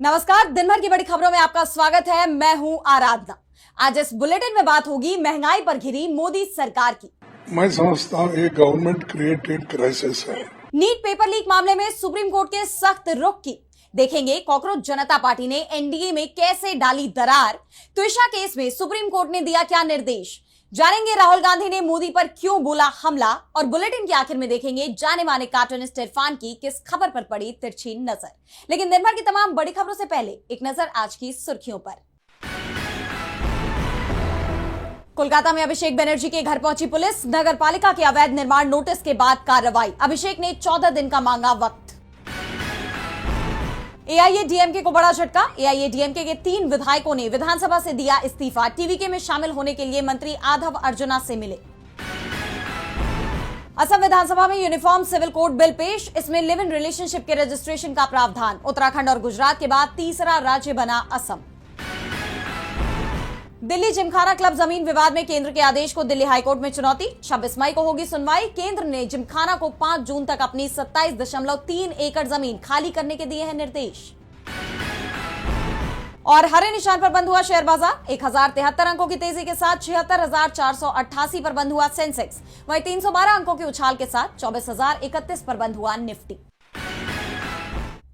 नमस्कार, दिन भर की बड़ी खबरों में आपका स्वागत है। मैं हूं आराधना। आज इस बुलेटिन में बात होगी महंगाई पर घिरी मोदी सरकार की। मैं समझता हूँ ये गवर्नमेंट क्रिएटेड क्राइसिस है। नीट पेपर लीक मामले में सुप्रीम कोर्ट के सख्त रुख की देखेंगे। कॉकरोच जनता पार्टी ने एनडीए में कैसे डाली दरार। त्विषा केस में सुप्रीम कोर्ट ने दिया क्या निर्देश, जानेंगे राहुल गांधी ने मोदी पर क्यों बोला हमला। और बुलेटिन के आखिर में देखेंगे जाने माने कार्टूनिस्ट इरफान की किस खबर पर पड़ी तिरछी नजर। लेकिन दिन भर की तमाम बड़ी खबरों से पहले एक नजर आज की सुर्खियों पर। कोलकाता में अभिषेक बनर्जी के घर पहुंची पुलिस। नगर पालिका के अवैध निर्माण नोटिस के बाद कार्रवाई। अभिषेक ने 14 दिन का मांगा वक्त। एआईएडीएमके को बड़ा झटका। एआईएडीएमके के 3 विधायकों ने विधानसभा से दिया इस्तीफा। टीवीके में शामिल होने के लिए मंत्री आधव अर्जुना से मिले। असम विधानसभा में यूनिफॉर्म सिविल कोड बिल पेश। इसमें लिव इन रिलेशनशिप के रजिस्ट्रेशन का प्रावधान। उत्तराखंड और गुजरात के बाद तीसरा राज्य बना असम। दिल्ली जिमखाना क्लब जमीन विवाद में केंद्र के आदेश को दिल्ली हाईकोर्ट में चुनौती। 26 मई को होगी सुनवाई। केंद्र ने जिमखाना को 5 जून तक अपनी 27.3 एकड़ जमीन खाली करने के दिए हैं निर्देश। और हरे निशान पर बंद हुआ शेयर बाजार। 1073 अंकों की तेजी के साथ 76,488 पर बंद हुआ सेंसेक्स। वहीं 312 अंकों के उछाल के साथ 24,031 पर बंद हुआ निफ्टी।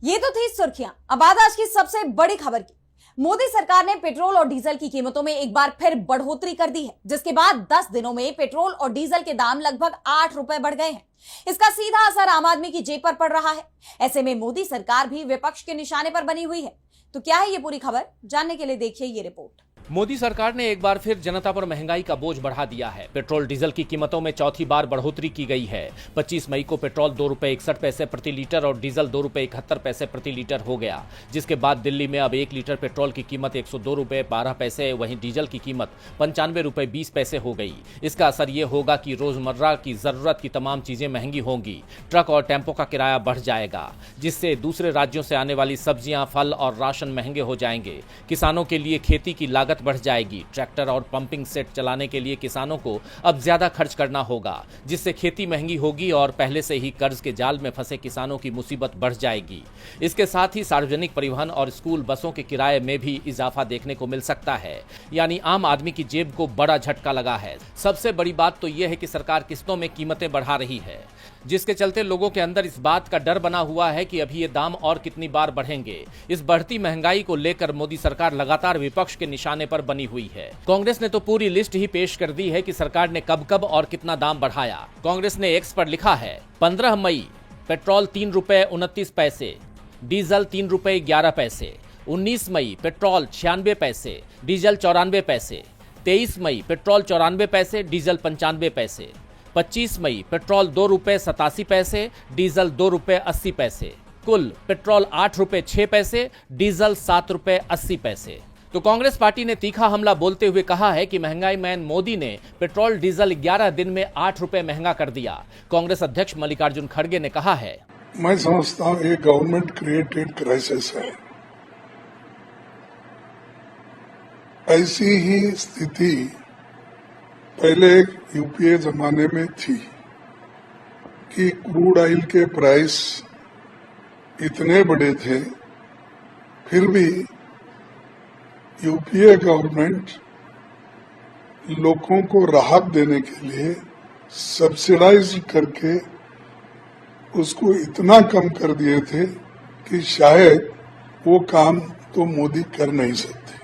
ये तो थी सुर्खियां। अब बात आज की सबसे बड़ी खबर की। मोदी सरकार ने पेट्रोल और डीजल की कीमतों में एक बार फिर बढ़ोतरी कर दी है, जिसके बाद 10 दिनों में पेट्रोल और डीजल के दाम लगभग 8 रुपए बढ़ गए हैं। इसका सीधा असर आम आदमी की जेब पर पड़ रहा है। ऐसे में मोदी सरकार भी विपक्ष के निशाने पर बनी हुई है। तो क्या है ये पूरी खबर, जानने के लिए देखिए ये रिपोर्ट। मोदी सरकार ने एक बार फिर जनता पर महंगाई का बोझ बढ़ा दिया है। पेट्रोल डीजल की कीमतों में चौथी बार बढ़ोतरी की गई है। 25 मई को पेट्रोल 2 रुपए 61 पैसे प्रति लीटर और डीजल 2 रुपए 71 पैसे प्रति लीटर हो गया, जिसके बाद दिल्ली में अब 1 लीटर पेट्रोल की कीमत 102 रुपए 12 पैसे, वहीं डीजल की कीमत 95 रुपए 20 पैसे हो गई। इसका असर ये होगा कि रोजमर्रा की जरूरत की तमाम चीजें महंगी होंगी। ट्रक और टेम्पो का किराया बढ़ जाएगा, जिससे दूसरे राज्यों से आने वाली सब्जियां, फल और राशन महंगे हो जाएंगे। किसानों के लिए खेती की लागत बढ़ जाएगी। ट्रैक्टर और पंपिंग सेट चलाने के लिए किसानों को अब ज्यादा खर्च करना होगा, जिससे खेती महंगी होगी और पहले से ही कर्ज के जाल में फंसे किसानों की मुसीबत बढ़ जाएगी। इसके साथ ही सार्वजनिक परिवहन और स्कूल बसों के किराए में भी इजाफा देखने को मिल सकता है, यानी आम आदमी की जेब को बड़ा झटका लगा है। सबसे बड़ी बात तो यह है कि सरकार किस्तों में कीमतें बढ़ा रही है, जिसके चलते लोगों के अंदर इस बात का डर बना हुआ है कि अभी ये दाम और कितनी बार बढ़ेंगे। इस बढ़ती महंगाई को लेकर मोदी सरकार लगातार विपक्ष के निशाने पर बनी हुई है। कांग्रेस ने तो पूरी लिस्ट ही पेश कर दी है कि सरकार ने कब कब और कितना दाम बढ़ाया। कांग्रेस ने एक्स पर लिखा है, 15 मई पेट्रोल 3 रुपए 29 पैसे, डीजल 3 रुपए 11 पैसे। 19 मई पेट्रोल 96 पैसे, डीजल 94 पैसे। 23 मई पेट्रोल 94 पैसे, डीजल 95 पैसे। 25 मई पेट्रोल 2 रुपए 87 पैसे, डीजल 2 रुपए 80 पैसे। कुल पेट्रोल 8 रुपए 6 पैसे, डीजल 7 रुपए 80 पैसे। तो कांग्रेस पार्टी ने तीखा हमला बोलते हुए कहा है कि महंगाई मैन मोदी ने पेट्रोल डीजल 11 दिन में 8 रुपए महंगा कर दिया। कांग्रेस अध्यक्ष मल्लिकार्जुन खड़गे ने कहा है, मैं समझता हूँ ये गवर्नमेंट क्रिएटेड क्राइसिस है। ऐसी ही स्थिति पहले यूपीए जमाने में थी कि क्रूड ऑयल के प्राइस इतने बड़े थे, फिर भी यूपीए गवर्नमेंट लोगों को राहत देने के लिए सब्सिडाइज करके उसको इतना कम कर दिए थे कि शायद वो काम तो मोदी कर नहीं सकते।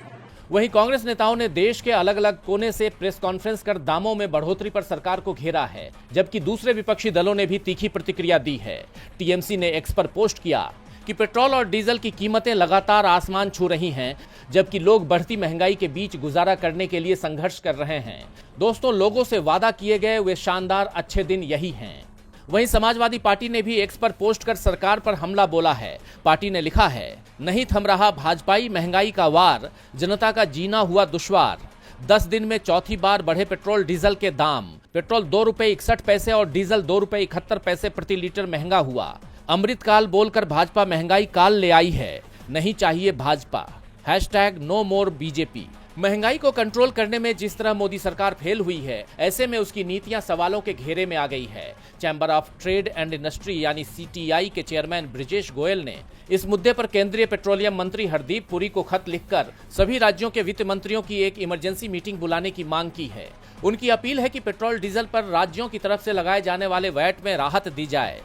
वहीं कांग्रेस नेताओं ने देश के अलग अलग कोने से प्रेस कॉन्फ्रेंस कर दामों में बढ़ोतरी पर सरकार को घेरा है, जबकि दूसरे विपक्षी दलों ने भी तीखी प्रतिक्रिया दी है। टीएमसी ने एक्स पर पोस्ट किया कि पेट्रोल और डीजल की कीमतें लगातार आसमान छू रही हैं, जबकि लोग बढ़ती महंगाई के बीच गुजारा करने के लिए संघर्ष कर रहे हैं। दोस्तों, लोगों से वादा किए गए वे शानदार अच्छे दिन यही हैं। वहीं समाजवादी पार्टी ने भी एक्स पर पोस्ट कर सरकार पर हमला बोला है। पार्टी ने लिखा है, नहीं थम रहा भाजपाई महंगाई का वार, जनता का जीना हुआ दुश्वार। 10 दिन में चौथी बार बढ़े पेट्रोल डीजल के दाम। पेट्रोल 2 रुपए 61 पैसे और डीजल 2 रुपए 71 पैसे प्रति लीटर महंगा हुआ। अमृतकाल बोलकर भाजपा महंगाई काल ले आई है, नहीं चाहिए भाजपा। #नो मोर बीजेपी। महंगाई को कंट्रोल करने में जिस तरह मोदी सरकार फेल हुई है, ऐसे में उसकी नीतियां सवालों के घेरे में आ गई है। Chamber of trade and industry यानी सीटीआई के चेयरमैन ब्रिजेश गोयल ने इस मुद्दे पर केंद्रीय पेट्रोलियम मंत्री हरदीप पुरी को खत लिखकर सभी राज्यों के वित्त मंत्रियों की एक इमरजेंसी मीटिंग बुलाने की मांग की है। उनकी अपील है कि पेट्रोल डीजल पर राज्यों की तरफ से लगाए जाने वाले वैट में राहत दी जाए।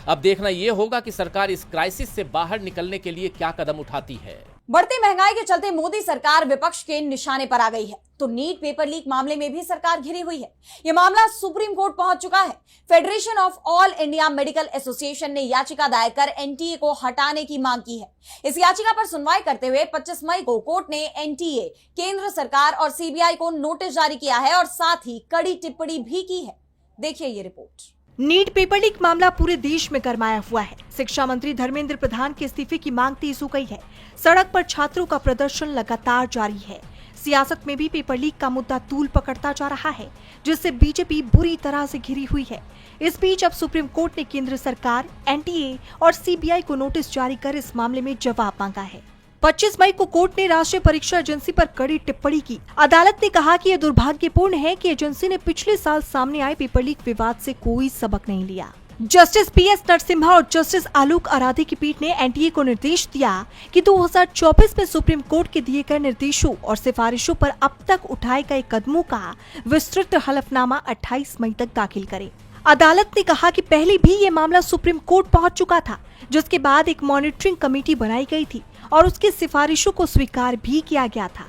अब देखना यह होगा कि सरकार इस क्राइसिस से बाहर निकलने के लिए क्या कदम उठाती है। बढ़ती महंगाई के चलते मोदी सरकार विपक्ष के निशाने पर आ गई है, तो नीट पेपर लीक मामले में भी सरकार घिरी हुई है। यह मामला सुप्रीम कोर्ट पहुंच चुका है। Federation of all India medical association ने याचिका दायर कर एनटीए को हटाने की मांग की है। इस याचिका पर सुनवाई करते हुए 25 मई को कोर्ट ने एनटीए, केंद्र सरकार और सीबीआई को नोटिस जारी किया है और साथ ही कड़ी टिप्पणी भी की है। देखिए ये रिपोर्ट। नीट पेपर लीक मामला पूरे देश में गरमाया हुआ है। शिक्षा मंत्री धर्मेंद्र प्रधान के इस्तीफे की मांग तेज हो गई है। सड़क पर छात्रों का प्रदर्शन लगातार जारी है। सियासत में भी पेपर लीक का मुद्दा तूल पकड़ता जा रहा है, जिससे बीजेपी बुरी तरह से घिरी हुई है। इस बीच अब सुप्रीम कोर्ट ने केंद्र सरकार, एनटीए और सीबीआई को नोटिस जारी कर इस मामले में जवाब मांगा है। 25 मई को कोर्ट ने राष्ट्रीय परीक्षा एजेंसी पर कड़ी टिप्पणी की। अदालत ने कहा कि यह दुर्भाग्यपूर्ण है कि एजेंसी ने पिछले साल सामने आए पेपर लीक विवाद से कोई सबक नहीं लिया। जस्टिस पीएस नरसिम्हा और जस्टिस आलोक आराधे की पीठ ने एनटीए को निर्देश दिया कि 2024 में सुप्रीम कोर्ट के दिए गए निर्देशों और सिफारिशों पर अब तक उठाए गए कदमों का विस्तृत हलफनामा 28 मई तक दाखिल करे। अदालत ने कहा कि पहले भी ये मामला सुप्रीम कोर्ट पहुंच चुका था, जिसके बाद एक मॉनिटरिंग कमेटी बनाई गई थी और उसकी सिफारिशों को स्वीकार भी किया गया था।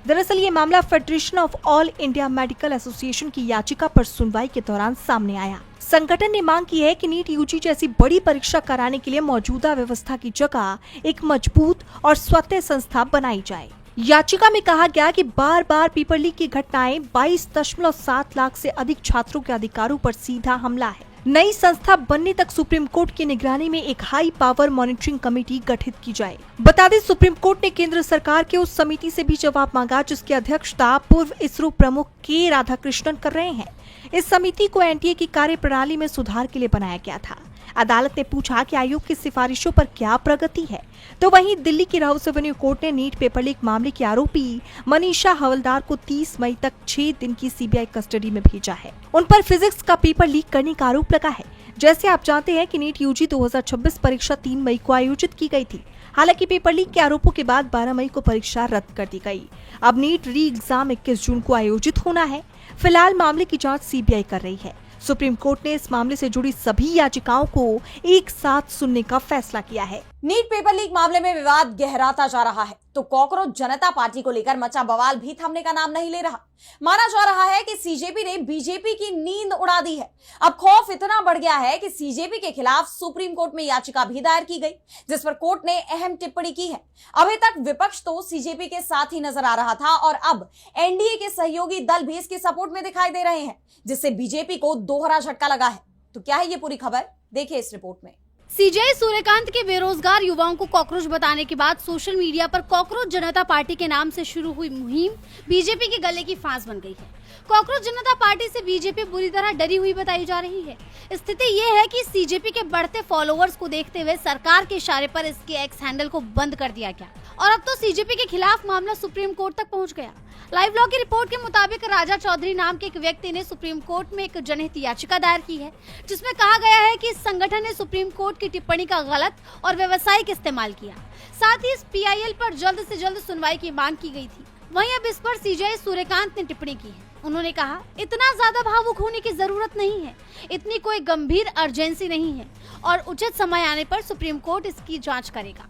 दरअसल ये मामला federation of all India medical association की याचिका पर सुनवाई के दौरान सामने आया। संगठन ने मांग की है कि नीट यूजी जैसी बड़ी परीक्षा कराने के लिए मौजूदा व्यवस्था की जगह एक मजबूत और स्वतंत्र संस्था बनाई जाए। याचिका में कहा गया कि बार बार पेपर लीक की घटनाएं 22.7 लाख से अधिक छात्रों के अधिकारों पर सीधा हमला है। नई संस्था बनने तक सुप्रीम कोर्ट की निगरानी में एक हाई पावर मॉनिटरिंग कमेटी गठित की जाए। बता दें, सुप्रीम कोर्ट ने केंद्र सरकार के उस समिति से भी जवाब मांगा जिसकी अध्यक्षता पूर्व इसरो प्रमुख के राधाकृष्णन कर रहे हैं। इस समिति को एनटीए की कार्यप्रणाली में सुधार के लिए बनाया गया था। अदालत ने पूछा कि आयोग की सिफारिशों पर क्या प्रगति है, तो वहीं दिल्ली की राउस एवेन्यू कोर्ट ने नीट पेपर लीक मामले की आरोपी मनीषा हवलदार को 30 मई तक 6 दिन की सीबीआई कस्टडी में भेजा है। उन पर फिजिक्स का पेपर लीक करने का आरोप लगा है। जैसे आप जानते हैं कि नीट यूजी 2026 परीक्षा 3 मई को आयोजित की गई थी। हालांकि पेपर लीक के आरोपों के बाद 12 मई को परीक्षा रद्द कर दी गई। अब नीट री एग्जाम 21 जून को आयोजित होना है। फिलहाल मामले की जांच सीबीआई कर रही है। सुप्रीम कोर्ट ने इस मामले से जुड़ी सभी याचिकाओं को एक साथ सुनने का फैसला किया है। नीट पेपर लीक मामले में विवाद गहराता जा रहा है, तो कॉकरोच जनता पार्टी को लेकर मचा बवाल भी थमने का नाम नहीं ले रहा। माना जा रहा है कि सीजेपी ने बीजेपी की नींद उड़ा दी है। अब खौफ इतना बढ़ गया है कि सीजेपी के खिलाफ सुप्रीम कोर्ट में याचिका भी दायर की गई, जिस पर कोर्ट ने अहम टिप्पणी की है। अभी तक विपक्ष तो सीजेपी के साथ ही नजर आ रहा था और अब एनडीए के सहयोगी दल भी इसके सपोर्ट में दिखाई दे रहे हैं, जिससे बीजेपी को दोहरा झटका लगा है। तो क्या है ये पूरी खबर, देखिए इस रिपोर्ट में। सीजेआई सूर्यकांत के बेरोजगार युवाओं को कॉकरोच बताने के बाद सोशल मीडिया पर कॉकरोच जनता पार्टी के नाम से शुरू हुई मुहिम बीजेपी के गले की फांस बन गई है। कॉकरोच जनता पार्टी से बीजेपी बुरी तरह डरी हुई बताई जा रही है। स्थिति ये है कि सीजेपी के बढ़ते फॉलोअर्स को देखते हुए सरकार के इशारे पर इसके एक्स हैंडल को बंद कर दिया गया और अब तो सीजेपी के खिलाफ मामला सुप्रीम कोर्ट तक पहुंच गया। लाइव लॉ की रिपोर्ट के मुताबिक राजा चौधरी नाम के एक व्यक्ति ने सुप्रीम कोर्ट में एक जनहित याचिका दायर की है, जिसमें कहा गया है कि इस संगठन ने सुप्रीम कोर्ट की टिप्पणी का गलत और व्यावसायिक इस्तेमाल किया। साथ ही इस पीआईएल पर जल्द से जल्द सुनवाई की मांग की गई थी। वहीं अब इस पर सीजेआई सूर्यकांत ने टिप्पणी की है। उन्होंने कहा, इतना ज्यादा भावुक होने की जरूरत नहीं है, इतनी कोई गंभीर अर्जेंसी नहीं है और उचित समय आने पर सुप्रीम कोर्ट इसकी जांच करेगा।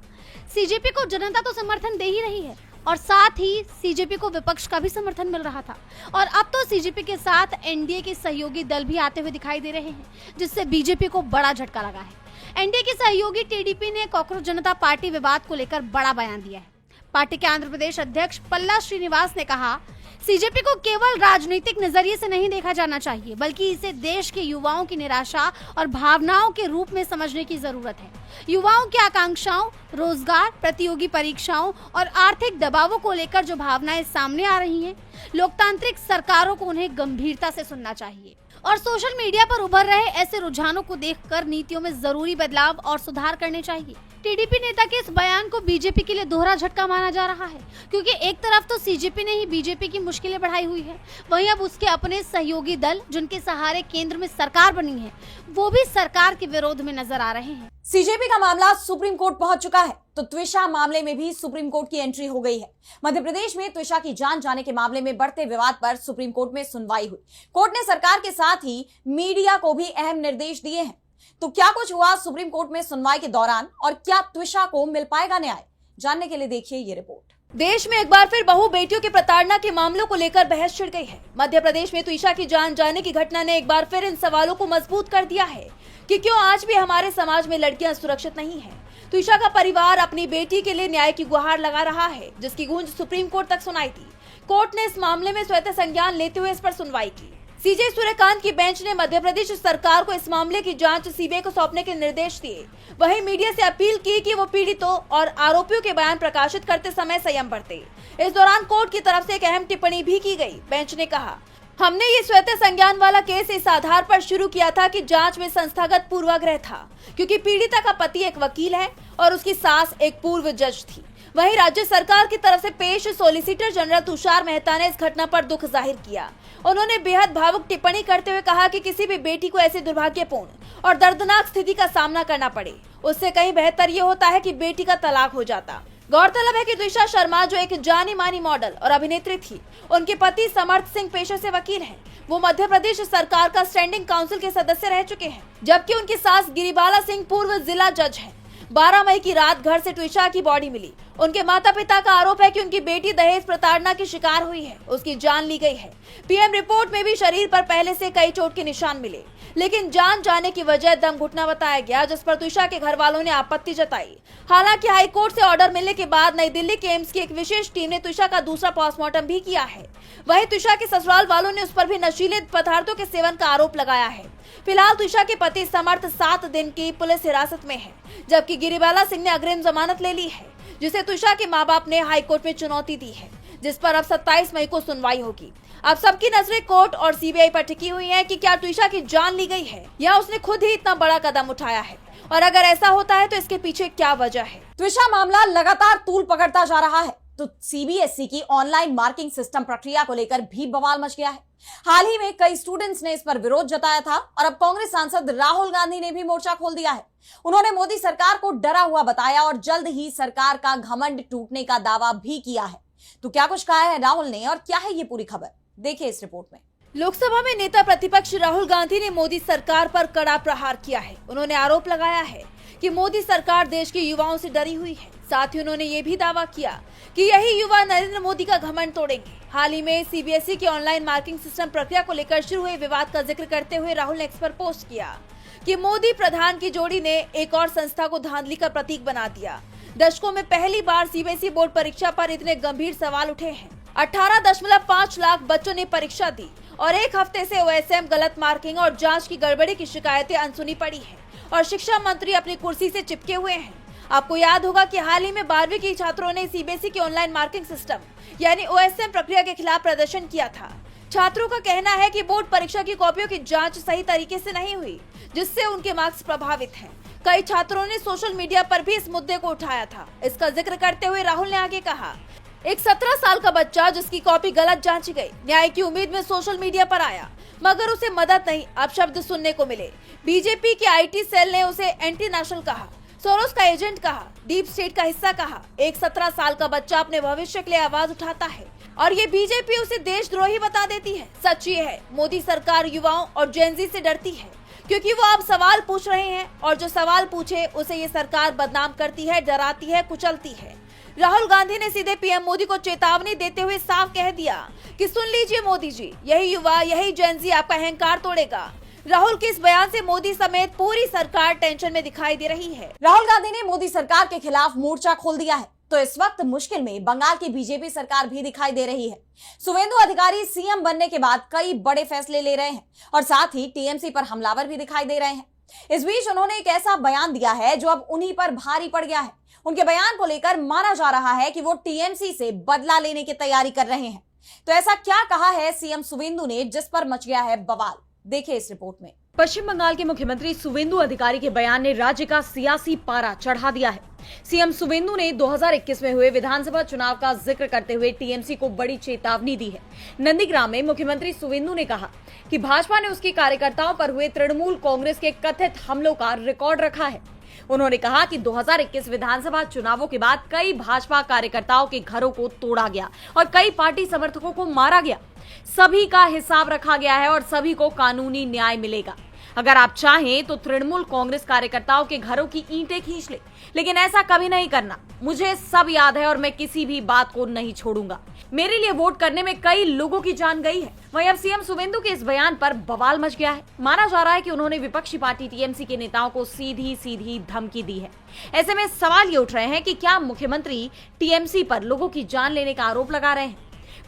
सीजेपी को जनता तो समर्थन दे ही रही है और साथ ही सीजेपी को विपक्ष का भी समर्थन मिल रहा था और अब तो सीजेपी के साथ एनडीए के सहयोगी दल भी आते हुए दिखाई दे रहे हैं, जिससे बीजेपी को बड़ा झटका लगा है। एनडीए के सहयोगी टीडीपी ने कॉकरोच जनता पार्टी विवाद को लेकर बड़ा बयान दिया है। पार्टी के आंध्र प्रदेश अध्यक्ष पल्ला श्रीनिवास ने कहा, सीजेपी को केवल राजनीतिक नजरिए से नहीं देखा जाना चाहिए, बल्कि इसे देश के युवाओं की निराशा और भावनाओं के रूप में समझने की जरूरत है। युवाओं की आकांक्षाओं, रोजगार, प्रतियोगी परीक्षाओं और आर्थिक दबावों को लेकर जो भावनाएं सामने आ रही हैं, लोकतांत्रिक सरकारों को उन्हें गंभीरता से सुनना चाहिए और सोशल मीडिया पर उभर रहे ऐसे रुझानों को देखकर नीतियों में जरूरी बदलाव और सुधार करने चाहिए। टीडीपी नेता के इस बयान को बीजेपी के लिए दोहरा झटका माना जा रहा है, क्योंकि एक तरफ तो सीजेपी ने ही बीजेपी की मुश्किलें बढ़ाई हुई है, वहीं अब उसके अपने सहयोगी दल जिनके सहारे केंद्र में सरकार बनी है, वो भी सरकार के विरोध में नजर आ रहे हैं। सीजेपी का मामला सुप्रीम कोर्ट पहुंच चुका है, तो त्विषा मामले में भी सुप्रीम कोर्ट की एंट्री हो गई है। मध्य प्रदेश में त्विषा की जान जाने के मामले में बढ़ते विवाद पर सुप्रीम कोर्ट में सुनवाई हुई। कोर्ट ने सरकार के साथ ही मीडिया को भी अहम निर्देश दिए हैं। तो क्या कुछ हुआ सुप्रीम कोर्ट में सुनवाई के दौरान और क्या त्विषा को मिल पाएगा न्याय? जानने के लिए देखिए ये रिपोर्ट। देश में एक बार फिर बहू बेटियों की प्रताड़ना के मामलों को लेकर बहस छिड़ गई है। मध्य प्रदेश में त्विषा की जान जाने की घटना ने एक बार फिर इन सवालों को मजबूत कर दिया है कि क्यों आज भी हमारे समाज में लड़कियां सुरक्षित नहीं हैं। त्विषा का परिवार अपनी बेटी के लिए न्याय की गुहार लगा रहा है, जिसकी गूंज सुप्रीम कोर्ट तक सुनाई थी। कोर्ट ने इस मामले में स्वतः संज्ञान लेते हुए इस पर सुनवाई की। सीजे सूर्यकांत की बेंच ने मध्य प्रदेश सरकार को इस मामले की जांच सीबीआई को सौंपने के निर्देश दिए। वहीं मीडिया से अपील की कि वो पीड़ितों और आरोपियों के बयान प्रकाशित करते समय संयम बरते। इस दौरान कोर्ट की तरफ से एक अहम टिप्पणी भी की गई। बेंच ने कहा, हमने ये स्वतः संज्ञान वाला केस इस आधार पर शुरू किया था कि जांच में संस्थागत पूर्वाग्रह था, क्योंकि पीड़िता का पति एक वकील है और उसकी सास एक पूर्व जज थी। वहीं राज्य सरकार की तरफ से पेश सॉलिसिटर जनरल तुषार मेहता ने इस घटना पर दुख जाहिर किया। उन्होंने बेहद भावुक टिप्पणी करते हुए कहा कि किसी भी बेटी को ऐसी दुर्भाग्यपूर्ण और दर्दनाक स्थिति का सामना करना पड़े, उससे कहीं बेहतर ये होता है कि बेटी का तलाक हो जाता। गौरतलब है कि त्विषा शर्मा जो एक जानी मानी मॉडल और अभिनेत्री थी, उनके पति समर्थ सिंह पेशे से वकील हैं। वो मध्य प्रदेश सरकार का स्टैंडिंग काउंसिल के सदस्य रह चुके हैं, जबकि उनकी सास गिरिबाला सिंह पूर्व जिला जज हैं। 12 मई की रात घर से त्विषा की बॉडी मिली। उनके माता पिता का आरोप है कि उनकी बेटी दहेज प्रताड़ना की शिकार हुई है, उसकी जान ली गई है। पीएम रिपोर्ट में भी शरीर पर पहले से कई चोट के निशान मिले, लेकिन जान जाने की वजह दम घुटना बताया गया, जिस पर त्विषा के घर वालों ने आपत्ति जताई। हालांकि हाईकोर्ट से ऑर्डर मिलने के बाद नई दिल्ली के एम्स की एक विशेष टीम ने त्विषा का दूसरा पोस्टमार्टम भी किया है। वहीं त्विषा के ससुराल वालों ने उस पर भी नशीले पदार्थों के सेवन का आरोप लगाया है। फिलहाल त्विषा के पति समर्थ 7 दिन की पुलिस हिरासत में है, जबकि गिरिबाला सिंह ने अग्रिम जमानत ले ली है, जिसे त्विषा के मां बाप ने हाईकोर्ट में चुनौती दी है, जिस पर अब 27 मई को सुनवाई होगी। अब सबकी नजरें कोर्ट और सीबीआई पर टिकी हुई हैं कि क्या त्विषा की जान ली गई है या उसने खुद ही इतना बड़ा कदम उठाया है, और अगर ऐसा होता है तो इसके पीछे क्या वजह है। त्विषा मामला लगातार तूल पकड़ता जा रहा है, तो सीबीएसई की ऑनलाइन मार्किंग सिस्टम प्रक्रिया को लेकर भी बवाल मच गया है। हाल ही में कई स्टूडेंट्स ने इस पर विरोध जताया था और अब कांग्रेस सांसद राहुल गांधी ने भी मोर्चा खोल दिया है। उन्होंने मोदी सरकार को डरा हुआ बताया और जल्द ही सरकार का घमंड टूटने का दावा भी किया है। तो क्या कुछ कहा है राहुल ने और क्या है ये पूरी खबर, देखिए इस रिपोर्ट में। लोकसभा में नेता प्रतिपक्ष राहुल गांधी ने मोदी सरकार पर कड़ा प्रहार किया है। उन्होंने आरोप लगाया है कि मोदी सरकार देश के युवाओं से डरी हुई है। साथ ही उन्होंने ये भी दावा किया कि यही युवा नरेंद्र मोदी का घमंड तोड़ेंगे। हाल ही में सीबीएसई की ऑनलाइन मार्किंग सिस्टम प्रक्रिया को लेकर शुरू हुए विवाद का जिक्र करते हुए राहुल ने एक्स पर पोस्ट किया कि मोदी प्रधान की जोड़ी ने एक और संस्था को धांधली का प्रतीक बना दिया। दशकों में पहली बार सीबीएसई बोर्ड परीक्षा पर इतने गंभीर सवाल उठे हैं। 18.5 लाख बच्चों ने परीक्षा दी और एक हफ्ते से ओएसएम गलत मार्किंग और जांच की गड़बड़ी की शिकायतें अनसुनी पड़ी हैं और शिक्षा मंत्री अपनी कुर्सी से चिपके हुए हैं। आपको याद होगा कि हाल ही में 12वीं के छात्रों ने सीबीएसई की ऑनलाइन मार्किंग सिस्टम यानी ओएसएम प्रक्रिया के खिलाफ प्रदर्शन किया था। छात्रों का कहना है कि बोर्ड परीक्षा की कॉपियों की जांच सही तरीके से नहीं हुई, जिससे उनके मार्क्स प्रभावित हैं। कई छात्रों ने सोशल मीडिया पर भी इस मुद्दे को उठाया था। इसका जिक्र करते हुए राहुल ने आगे कहा, एक 17 साल का बच्चा जिसकी कॉपी गलत जांची गई, न्याय की उम्मीद में सोशल मीडिया पर आया, मगर उसे मदद नहीं अपशब्द सुनने को मिले। बीजेपी के आईटी सेल ने उसे एंटी नेशनल कहा, सोरोस का एजेंट कहा, डीप स्टेट का हिस्सा कहा। एक 17 साल का बच्चा अपने भविष्य के लिए आवाज उठाता है और ये बीजेपी उसे देशद्रोही बता देती है। सच ये है, मोदी सरकार युवाओं और जेनजी से डरती है, क्योंकि वो अब सवाल पूछ रहे हैं और जो सवाल पूछे उसे ये सरकार बदनाम करती है, डराती है, कुचलती है। राहुल गांधी ने सीधे पीएम मोदी को चेतावनी देते हुए साफ कह दिया कि सुन लीजिए मोदी जी, यही युवा, यही जेनजी आपका अहंकार तोड़ेगा। राहुल के इस बयान से मोदी समेत पूरी सरकार टेंशन में दिखाई दे रही है। राहुल गांधी ने मोदी सरकार के खिलाफ मोर्चा खोल दिया है, तो इस वक्त मुश्किल में बंगाल की बीजेपी सरकार भी दिखाई दे रही है। शुवेंदु अधिकारी सीएम बनने के बाद कई बड़े फैसले ले रहे हैं और साथ ही टीएमसी पर हमलावर भी दिखाई दे रहे हैं। इस बीच उन्होंने एक ऐसा बयान दिया है जो अब उन्हीं पर भारी पड़ गया है। उनके बयान को लेकर माना जा रहा है कि वो टीएमसी से बदला लेने की तैयारी कर रहे हैं। तो ऐसा क्या कहा है सीएम शुवेंदु ने जिस पर मच गया है बवाल, देखिए इस रिपोर्ट में। पश्चिम बंगाल के मुख्यमंत्री सुवेंदु अधिकारी के बयान ने राज्य का सियासी पारा चढ़ा दिया है। सीएम सुवेंदु ने 2021 में हुए विधानसभा चुनाव का जिक्र करते हुए टीएमसी को बड़ी चेतावनी दी है। नंदीग्राम में मुख्यमंत्री सुवेंदु ने कहा कि भाजपा ने उसके कार्यकर्ताओं पर हुए तृणमूल कांग्रेस के कथित हमलों का रिकॉर्ड रखा है। उन्होंने कहा कि 2021 विधानसभा चुनावों के बाद कई भाजपा कार्यकर्ताओं के घरों को तोड़ा गया और कई पार्टी समर्थकों को मारा गया। सभी का हिसाब रखा गया है और सभी को कानूनी न्याय मिलेगा। अगर आप चाहें तो तृणमूल कांग्रेस कार्यकर्ताओं के घरों की ईंटें खींच ले, लेकिन ऐसा कभी नहीं करना। मुझे सब याद है और मैं किसी भी बात को नहीं छोड़ूंगा। मेरे लिए वोट करने में कई लोगों की जान गई है। वहीं अब सीएम सुवेंदु के इस बयान पर बवाल मच गया है। माना जा रहा है कि उन्होंने विपक्षी पार्टी टीएमसी के नेताओं को सीधी सीधी धमकी दी है। ऐसे में सवाल ये उठ रहे हैं कि क्या मुख्यमंत्री टीएमसी पर लोगों की जान लेने का आरोप लगा रहे हैं।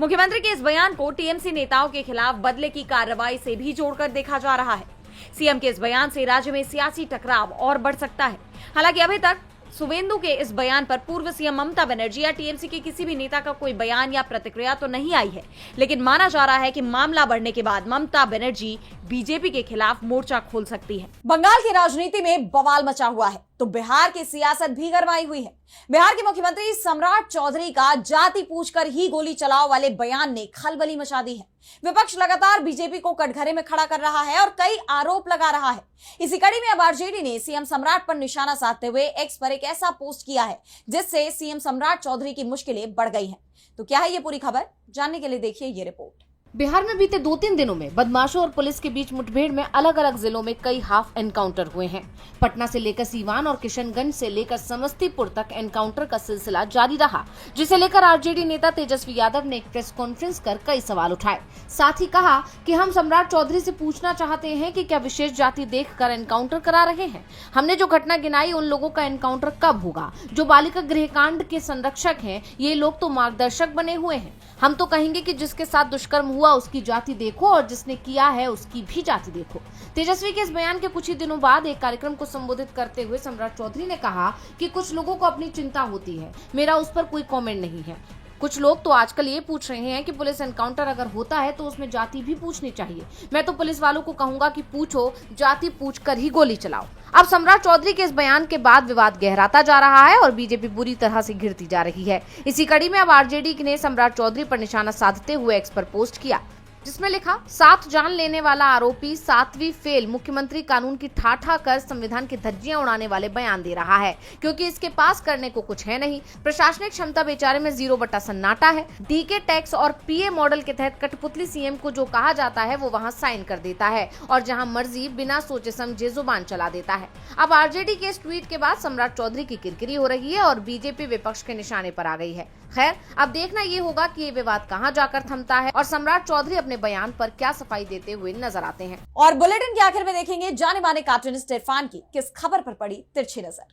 मुख्यमंत्री के इस बयान को टीएमसी नेताओं के खिलाफ बदले की कार्रवाई से भी जोड़कर देखा जा रहा है। सीएम के इस बयान से राज्य में सियासी टकराव और बढ़ सकता है। हालांकि अभी तक सुवेंदु के इस बयान पर पूर्व सीएम ममता बनर्जी या टीएमसी के किसी भी नेता का कोई बयान या प्रतिक्रिया तो नहीं आई है, लेकिन माना जा रहा है कि मामला बढ़ने के बाद ममता बनर्जी बीजेपी के खिलाफ मोर्चा खोल सकती है। बंगाल की राजनीति में बवाल मचा हुआ है तो बिहार की सियासत भी गरमाई हुई है। बिहार के मुख्यमंत्री सम्राट चौधरी का जाति पूछकर ही गोली चलाओ वाले बयान ने खलबली मचा दी है। विपक्ष लगातार बीजेपी को कटघरे में खड़ा कर रहा है और कई आरोप लगा रहा है। इसी कड़ी में अब आरजेडी ने सीएम सम्राट पर निशाना साधते हुए एक्स पर एक ऐसा पोस्ट किया है जिससे सीएम सम्राट चौधरी की मुश्किलें बढ़ गई हैं। तो क्या है ये पूरी खबर, जानने के लिए देखिए ये रिपोर्ट। बिहार में बीते 2-3 दिनों में बदमाशों और पुलिस के बीच मुठभेड़ में अलग अलग जिलों में कई हाफ एनकाउंटर हुए हैं। पटना से लेकर सीवान और किशनगंज से लेकर समस्तीपुर तक एनकाउंटर का सिलसिला जारी रहा, जिसे लेकर आरजेडी नेता तेजस्वी यादव ने एक प्रेस कॉन्फ्रेंस कर कई सवाल उठाए। साथ ही कहा कि हम सम्राट चौधरी से पूछना चाहते हैं कि क्या विशेष जाति देखकर एनकाउंटर करा रहे हैं। हमने जो घटना गिनाई उन लोगों का एनकाउंटर कब होगा। जो बालिका गृहकांड के संरक्षक हैं, ये लोग तो मार्गदर्शक बने हुए हैं। हम तो कहेंगे कि जिसके साथ दुष्कर्म हुआ उसकी जाति देखो और जिसने किया है उसकी भी जाति देखो। तेजस्वी के इस बयान के कुछ ही दिनों बाद एक कार्यक्रम को संबोधित करते हुए सम्राट चौधरी ने कहा कि कुछ लोगों को अपनी चिंता होती है, मेरा उस पर कोई कमेंट नहीं है। कुछ लोग तो आजकल ये पूछ रहे हैं कि पुलिस एनकाउंटर अगर होता है तो उसमें जाति भी पूछनी चाहिए। मैं तो पुलिस वालों को कहूंगा कि पूछो, जाति पूछकर ही गोली चलाओ। अब सम्राट चौधरी के इस बयान के बाद विवाद गहराता जा रहा है और बीजेपी बुरी तरह से घिरती जा रही है। इसी कड़ी में अब आरजेडी ने सम्राट चौधरी पर निशाना साधते हुए एक्स पर पोस्ट किया, जिसमें लिखा, 7 जान लेने वाला आरोपी 7वीं फेल मुख्यमंत्री कानून की ठाठा कर संविधान की धज्जियां उड़ाने वाले बयान दे रहा है, क्योंकि इसके पास करने को कुछ है नहीं। प्रशासनिक क्षमता बेचारे में 0 बटा सन्नाटा है। डीके टैक्स और पीए मॉडल के तहत कठपुतली सीएम को जो कहा जाता है वो वहां साइन कर देता है और जहां मर्जी बिना सोचे समझे जुबान चला देता है। अब आरजेडी के इस ट्वीट के बाद सम्राट चौधरी की किरकिरी हो रही है और बीजेपी विपक्ष के निशाने पर आ गई है। खैर, अब देखना ये होगा कि ये विवाद कहां जाकर थमता है और सम्राट चौधरी अपने बयान पर क्या सफाई देते हुए नजर आते हैं। और बुलेटिन के आखिर में देखेंगे जाने माने कार्टूनिस्ट इरफान की किस खबर पर पड़ी तिरछी नजर।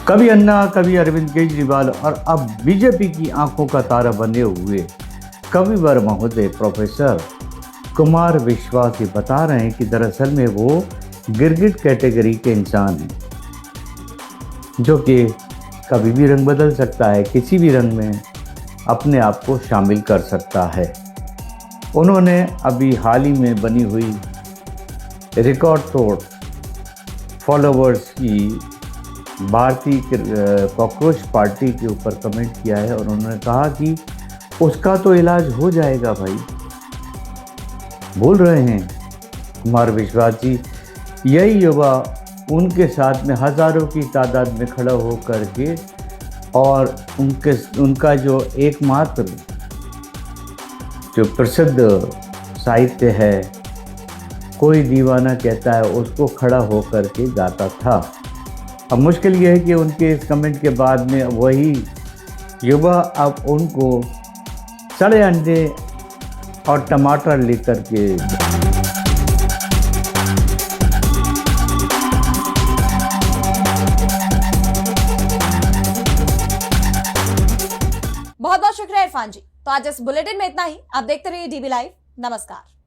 कभी अन्ना, कभी अरविंद केजरीवाल और अब बीजेपी की आंखों का तारा बने हुए कविवर महोदय प्रोफेसर कुमार विश्वास ये बता रहे हैं कि दरअसल में वो गिरगिट कैटेगरी के इंसान हैं, जो कि कभी भी रंग बदल सकता है, किसी भी रंग में अपने आप को शामिल कर सकता है। उन्होंने अभी हाल ही में बनी हुई रिकॉर्ड तोड़ फॉलोवर्स की भारतीय कॉकरोच पार्टी के ऊपर कमेंट किया है और उन्होंने कहा कि उसका तो इलाज हो जाएगा भाई। बोल रहे हैं कुमार विश्वास जी, यही युवा उनके साथ में हजारों की तादाद में खड़ा होकर के और उनका जो एकमात्र जो प्रसिद्ध साहित्य है कोई दीवाना कहता है उसको खड़ा होकर के गाता था। अब मुश्किल यह है कि उनके इस कमेंट के बाद में वही युवा अब उनको सड़े अंडे और टमाटर लेकर के बहुत बहुत शुक्रिया इरफान जी। तो आज इस बुलेटिन में इतना ही। आप देखते रहिए डीबी लाइव। नमस्कार।